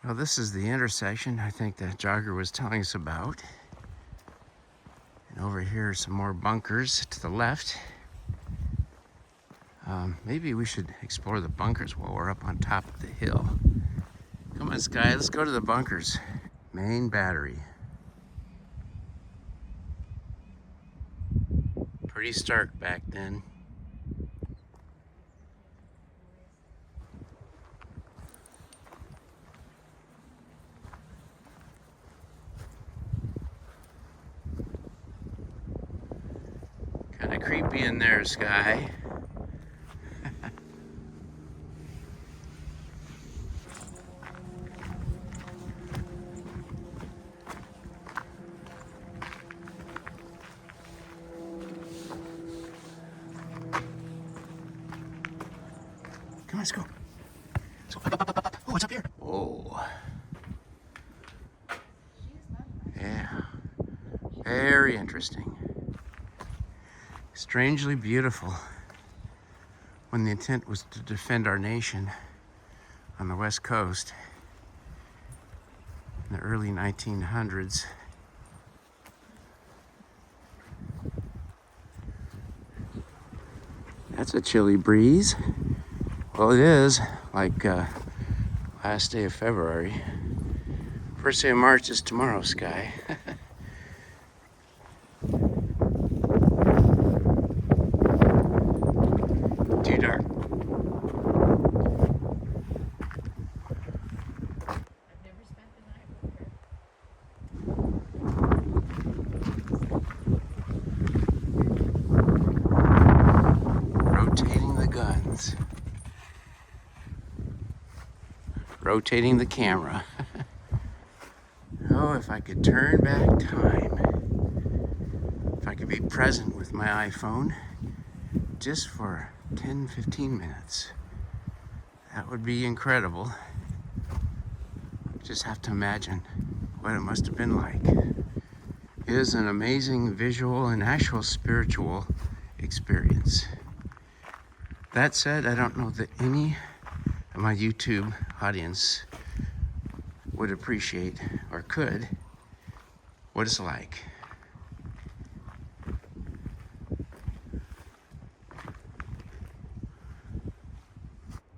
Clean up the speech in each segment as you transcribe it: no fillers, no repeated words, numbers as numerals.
Well, this is the intersection I think the jogger was telling us about. And over here are some more bunkers to the left. Maybe we should explore the bunkers while we're up on top of the hill. Come on, Skye, let's go to the bunkers. Main battery. Pretty stark back then. Kind of creepy in there, Skye. Come on, let's go. Let's go. Up. Oh, what's up here? Oh. Yeah. Very interesting. Strangely beautiful. When the intent was to defend our nation on the West Coast in the early 1900s. That's a chilly breeze. Well, it is like last day of February. First day of March is tomorrow, Skye. Too dark. I've never spent the night with her. Rotating the guns. Rotating the camera. Oh, if I could turn back time. If I could be present with my iPhone just for 10-15 minutes. That would be incredible. Just have to imagine what it must have been like. It is an amazing visual and actual spiritual experience. That said, I don't know that any of my YouTube audience would appreciate or could what it's like.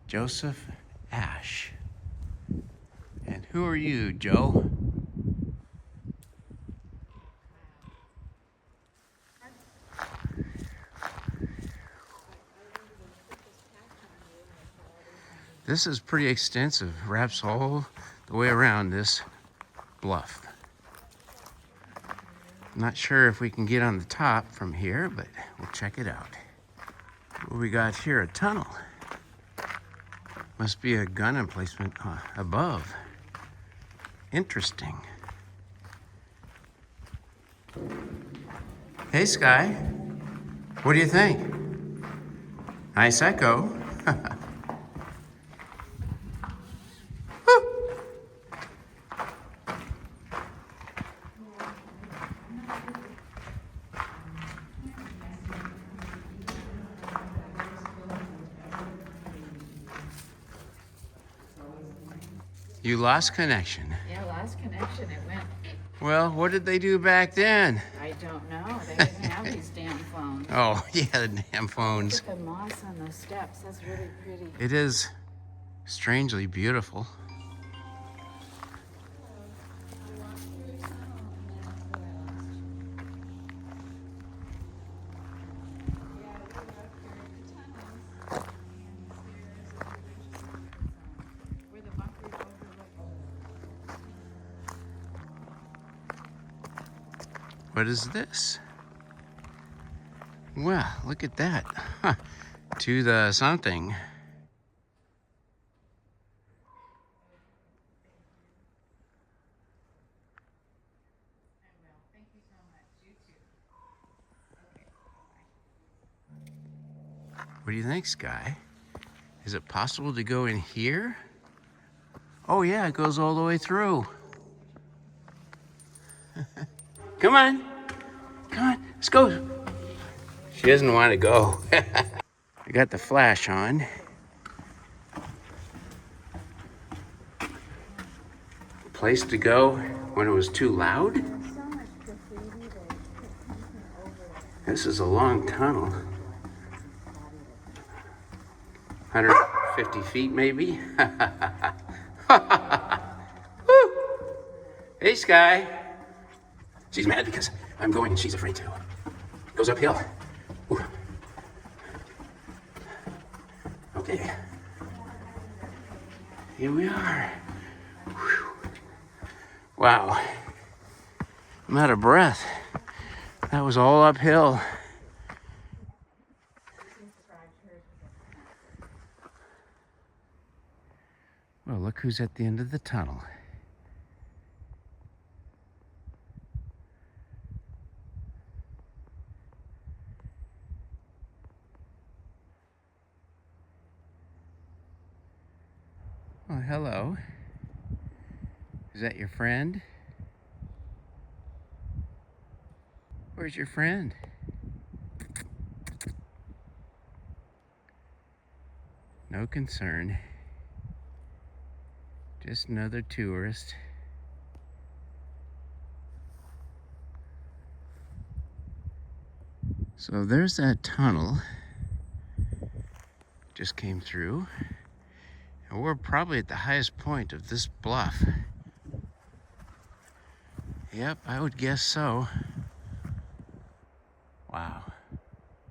Joseph Ash. And who are you, Joe? This is pretty extensive. Wraps all the way around this bluff. I'm not sure if we can get on the top from here, but we'll check it out. What we got here, a tunnel. Must be a gun emplacement above. Interesting. Hey, Skye. What do you think? Nice echo. You lost connection. Yeah, last connection, it went. Well, what did they do back then? I don't know. They didn't have these damn phones. Oh, yeah, the damn phones. Look at the moss on those steps. That's really pretty. It is strangely beautiful. Where the bunkers overlook. What is this? Well, look at that. Huh. To the something. Thank you so much. You too. Okay. What do you think, Skye? Is it possible to go in here? Oh yeah, it goes all the way through. Come on. Come on, let's go. She doesn't want to go. I got the flash on. place to go when it was too loud. This is a long tunnel. 150 feet maybe. Woo! Hey, Skye. She's mad because I'm going and she's afraid to. Goes uphill. Ooh. Okay. Here we are. Whew. Wow. I'm out of breath. That was all uphill. Well, look who's at the end of the tunnel. Well, hello. Is that your friend? Where's your friend? No concern. Just another tourist. So there's that tunnel. Just came through. And we're probably at the highest point of this bluff. Yep, I would guess so. Wow.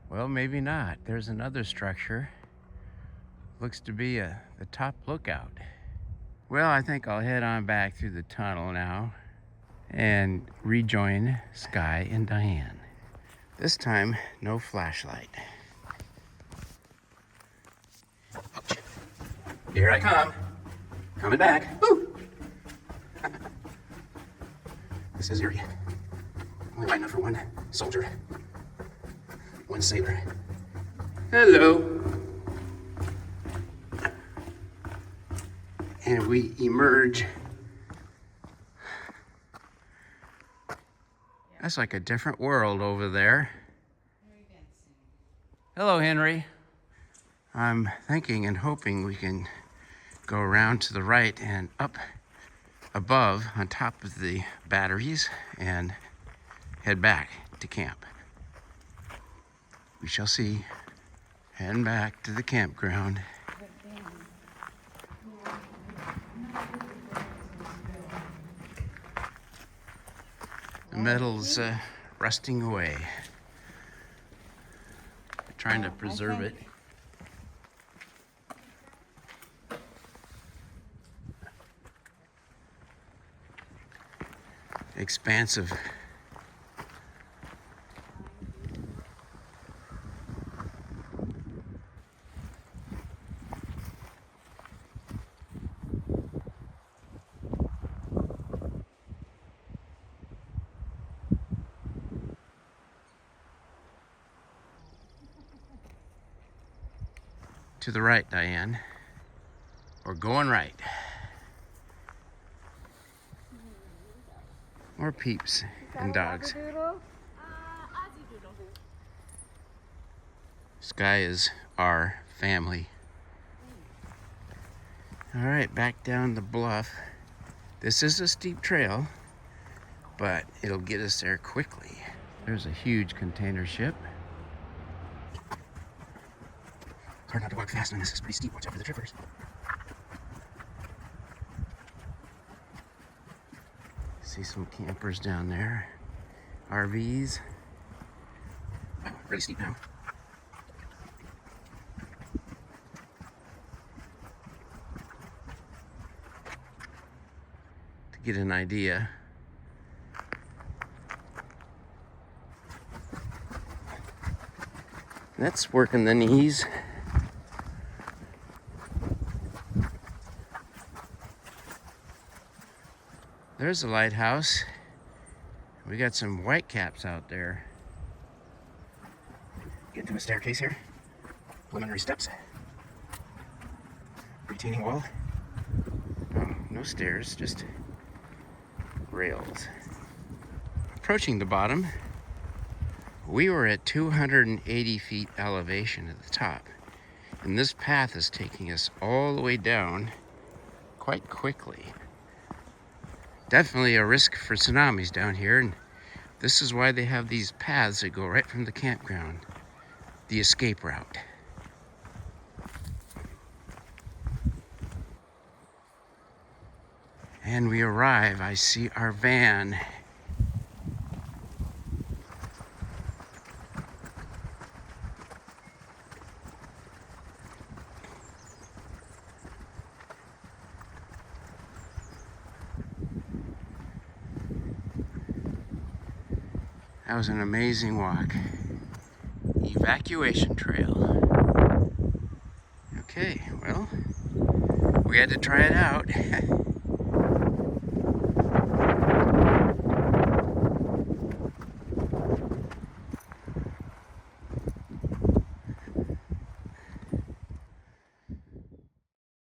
Well, maybe not. There's another structure. Looks to be the top lookout. Well, I think I'll head on back through the tunnel now and rejoin Skye and Diane. This time, no flashlight. Ouch. Here I come. Coming back. Woo! This is area. Only wide enough for one soldier. One sailor. Hello. And we emerge. That's like a different world over there. Hello, Henry. I'm thinking and hoping we can go around to the right and up above on top of the batteries and head back to camp. We shall see. Heading back to the campground. The metal's rusting away. Trying to preserve it. Expansive. To the right, Diane. We're going right. More peeps and dogs. Skye is our family. All right, back down the bluff. This is a steep trail, but it'll get us there quickly. There's a huge container ship. Hard not to walk fast, and this is pretty steep. Watch out for the trippers. See some campers down there. RVs. Oh, really steep now. To get an idea. That's working the knees. There's the lighthouse. We got some whitecaps out there. Get to a staircase here. Preliminary steps. Retaining wall. Oh, no stairs, just rails. Approaching the bottom, we were at 280 feet elevation at the top. And this path is taking us all the way down quite quickly. definitely a risk for tsunamis down here, and this is why they have these paths that go right from the campground, the escape route. And we arrive. I see our van. That was an amazing walk. Evacuation trail. Okay, well, we had to try it out.